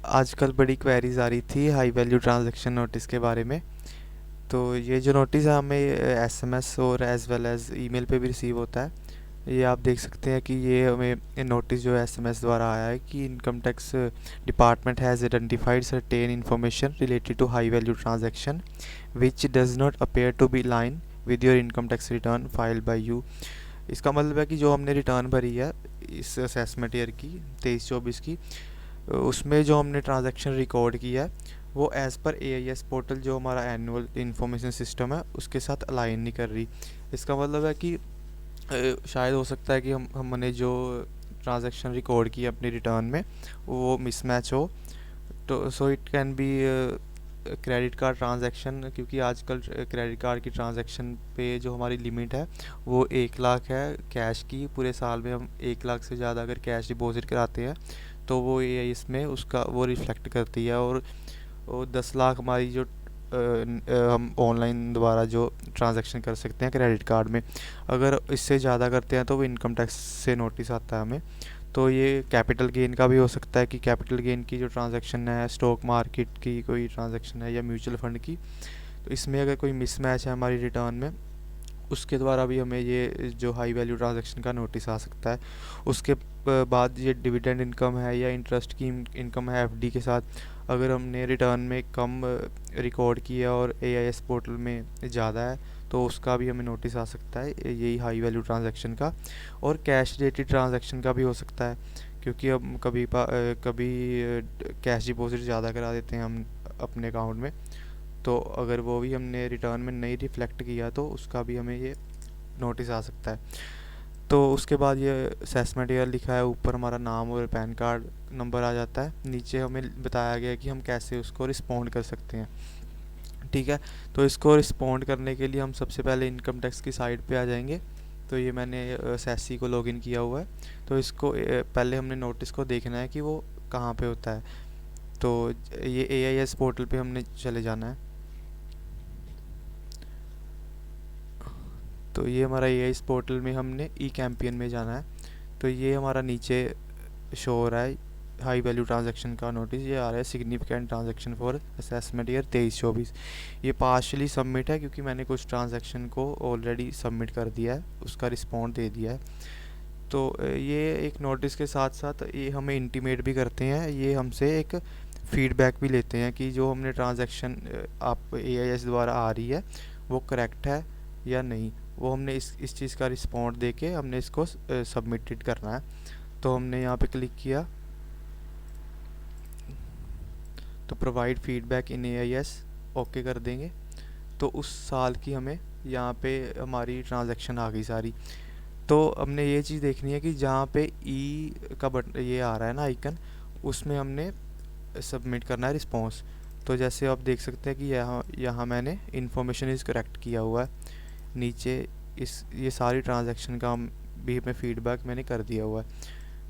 आजकल बड़ी क्वेरीज आ रही थी हाई वैल्यू ट्रांजैक्शन नोटिस के बारे में। तो ये जो नोटिस है हमें एसएमएस और एज़ वेल एज़ ईमेल पे भी रिसीव होता है। ये आप देख सकते हैं कि ये हमें नोटिस जो एसएमएस द्वारा आया है कि income tax department has identified certain information related to high value transaction which does not appear to be line with your income tax return filed by you. इसका मतलब है कि जो हमने रिटर्न भरी है इस असेसमेंट ईयर की 23-24 की, उसमें जो हमने ट्रांजैक्शन रिकॉर्ड किया है वो एज़ पर एआईएस पोर्टल जो हमारा एनुअल इंफॉर्मेशन सिस्टम है उसके साथ अलाइन नहीं कर रही। इसका मतलब है कि शायद हो सकता है कि हमने जो ट्रांजैक्शन रिकॉर्ड की अपनी रिटर्न में वो मिसमैच हो। तो so it can be credit card transaction, क्योंकि आजकल क्रेडिट कार्ड की ट्रांजैक्शन पे जो हमारी लिमिट है वो 1 लाख है कैश की। पूरे साल में हम 1 लाख से ज़्यादा अगर कैश डिपॉजिट कराते हैं तो वो ये इसमें उसका वो रिफ्लेक्ट करती है। और 10 लाख हमारी जो हम ऑनलाइन दोबारा जो ट्रांजैक्शन कर सकते हैं क्रेडिट कार्ड में, अगर इससे ज़्यादा करते हैं तो वो इनकम टैक्स से नोटिस आता है हमें। तो ये कैपिटल गेन का भी हो सकता है कि कैपिटल गेन की जो ट्रांजैक्शन है, स्टॉक मार्केट की कोई ट्रांजैक्शन है या म्यूचुअल फंड की, तो इसमें अगर कोई मिसमैच है हमारी रिटर्न में, उसके द्वारा भी हमें ये जो हाई वैल्यू ट्रांजैक्शन का नोटिस आ सकता है। उसके बाद ये डिविडेंड इनकम है या इंटरेस्ट की इनकम है एफडी के साथ, अगर हमने रिटर्न में कम रिकॉर्ड किया और एआईएस पोर्टल में ज़्यादा है तो उसका भी हमें नोटिस आ सकता है, यही हाई वैल्यू ट्रांजैक्शन का। और कैश रिलेटेड ट्रांजैक्शन का भी हो सकता है, क्योंकि अब कभी कैश डिपॉजिट ज़्यादा करा देते हैं हम अपने अकाउंट में, तो अगर वो भी हमने रिटर्न में नहीं रिफ्लेक्ट किया तो उसका भी हमें ये नोटिस आ सकता है। तो उसके बाद ये असेसमेंट ईयर लिखा है, ऊपर हमारा नाम और पैन कार्ड नंबर आ जाता है, नीचे हमें बताया गया है कि हम कैसे उसको रिस्पॉन्ड कर सकते हैं। ठीक है, तो इसको रिस्पॉन्ड करने के लिए हम सबसे पहले इनकम टैक्स की साइट पे आ जाएंगे। तो ये मैंने सैसी को लॉगिन किया हुआ है, तो इसको पहले हमने नोटिस को देखना है कि वो कहाँ पे होता है। तो ये एआईएस पोर्टल पे हमने चले जाना है। तो ये हमारा एआईएस पोर्टल में हमने ई कैंपियन में जाना है। तो ये हमारा नीचे शो हो रहा है हाई वैल्यू ट्रांजैक्शन का नोटिस, ये आ रहा है significant transaction for assessment year 23-24। ये पार्शली सबमिट है क्योंकि मैंने कुछ ट्रांजैक्शन को ऑलरेडी सबमिट कर दिया है, उसका रिस्पॉन्ड दे दिया है। तो ये एक नोटिस के साथ साथ ये हमें इंटीमेट भी करते हैं, ये हमसे एक फीडबैक भी लेते हैं कि जो हमने ट्रांजैक्शन आप एआईएस द्वारा आ रही है वो करेक्ट है या नहीं। वो हमने इस चीज़ का रिस्पॉन्ड दे के हमने इसको सबमिटेड करना है। तो हमने यहाँ पे क्लिक किया तो provide feedback in AIS okay कर देंगे। तो उस साल की हमें यहाँ पे हमारी ट्रांजैक्शन आ गई सारी। तो हमने ये चीज़ देखनी है कि जहाँ पे ई का बटन ये आ रहा है ना आइकन, उसमें हमने सबमिट करना है रिस्पॉन्स। तो जैसे आप देख सकते हैं कि यहाँ यहाँ मैंने इन्फॉर्मेशन इज़ करेक्ट किया हुआ है, नीचे इस ये सारी ट्रांजैक्शन का भी मैं फीडबैक मैंने कर दिया हुआ है,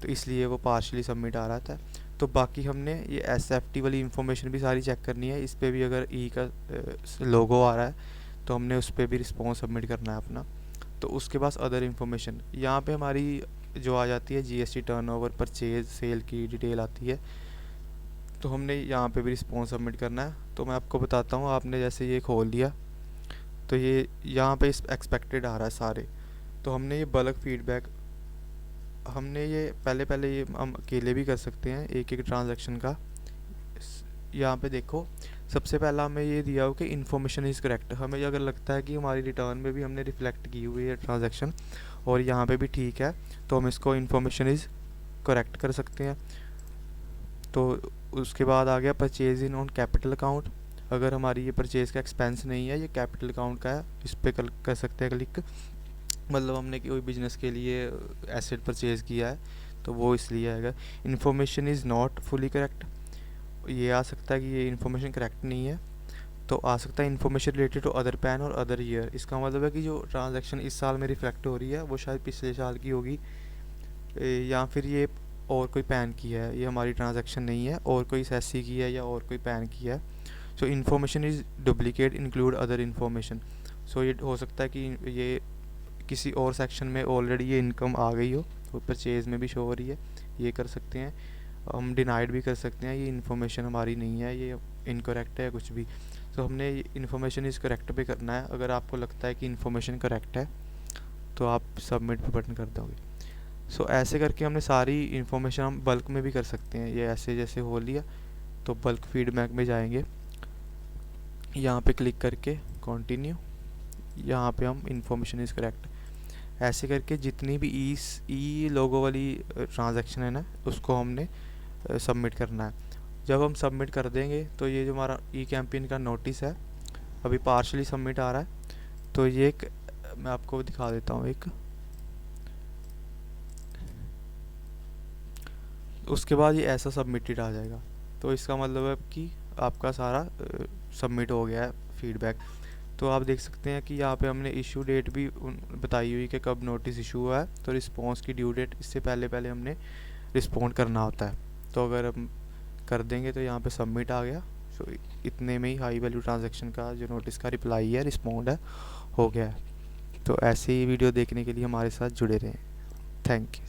तो इसलिए वो पार्शली सबमिट आ रहा था। तो बाकी हमने ये एसएफटी वाली इन्फॉर्मेशन भी सारी चेक करनी है, इस पर भी अगर ई का लोगो आ रहा है तो हमने उस पर भी रिस्पॉन्स सबमिट करना है अपना। तो उसके बाद अदर इन्फॉर्मेशन यहाँ पे हमारी जो आ जाती है जीएसटी टर्नओवर परचेज सेल की डिटेल आती है, तो हमने यहाँ पे भी रिस्पॉन्स सबमिट करना है। तो मैं आपको बताता हूँ, आपने जैसे ये खोल दिया तो ये यहाँ पे एक्सपेक्टेड आ रहा है सारे। तो हमने ये बल्क फीडबैक हमने ये पहले ये हम अकेले भी कर सकते हैं एक एक ट्रांजैक्शन का। यहाँ पे देखो सबसे पहला हमें ये दिया हो कि इन्फॉर्मेशन इज़ करेक्ट। हमें अगर लगता है कि हमारी रिटर्न में भी हमने रिफ्लेक्ट की हुई है ट्रांजैक्शन और यहाँ पे भी ठीक है, तो हम इसको इन्फॉर्मेशन इज़ करेक्ट कर सकते हैं। तो उसके बाद आ गया purchase in on capital account. अगर हमारी ये परचेज़ का एक्सपेंस नहीं है, ये कैपिटल अकाउंट का है, इस पर कर सकते हैं क्लिक। मतलब हमने कोई बिजनेस के लिए एसेट परचेज़ किया है तो वो इसलिए आएगा। Information is not fully correct, ये आ सकता है कि ये इन्फॉर्मेशन करेक्ट नहीं है। तो आ सकता है information related to other PAN और अदर ईयर। इसका मतलब है कि जो ट्रांजैक्शन इस साल में रिफ्लेक्ट हो रही है वो शायद पिछले साल की होगी, या फिर ये और कोई पैन की है, ये हमारी ट्रांजैक्शन नहीं है, और कोई सेसी की है या और कोई पैन की है। So information is duplicate include other information. So ये हो सकता है कि ये किसी और सेक्शन में ऑलरेडी ये इनकम आ गई हो, तो परचेज़ में भी शो हो रही है, ये कर सकते हैं। हम डिनाइड भी कर सकते हैं ये इन्फॉर्मेशन हमारी नहीं है, ये इनकरेक्ट है या कुछ भी। तो हमने इन्फॉर्मेशन इज़ करेक्ट पे करना है। अगर आपको लगता है कि इन्फॉर्मेशन करेक्ट है तो आप सबमिट पे बटन कर दोगे। सो ऐसे करके हमने सारी इन्फॉर्मेशन हम बल्क में भी कर सकते हैं। ये ऐसे जैसे हो लिया तो बल्क फीडबैक में जाएंगे, यहाँ पे क्लिक करके कंटिन्यू, यहाँ पे हम इन्फॉर्मेशन इज़ करेक्ट, ऐसे करके जितनी भी ई लोगो वाली ट्रांजैक्शन है ना उसको हमने सबमिट करना है। जब हम सबमिट कर देंगे तो ये जो हमारा ई कैंपेन का नोटिस है अभी पार्शली सबमिट आ रहा है। तो ये एक मैं आपको दिखा देता हूँ एक, उसके बाद ये ऐसा सबमिटेड आ जाएगा। तो इसका मतलब है कि आपका सारा सबमिट हो गया है फीडबैक। तो आप देख सकते हैं कि यहाँ पे हमने इशू डेट भी बताई हुई कि कब नोटिस इशू हुआ है। तो रिस्पॉन्स की ड्यू डेट इससे पहले पहले हमने रिस्पॉन्ड करना होता है। तो अगर हम कर देंगे तो यहाँ पे सबमिट आ गया। सो इतने में ही हाई वैल्यू ट्रांजैक्शन का जो नोटिस का रिप्लाई है, रिस्पॉन्ड है, हो गया है। तो ऐसे ही वीडियो देखने के लिए हमारे साथ जुड़े रहें। Thank you.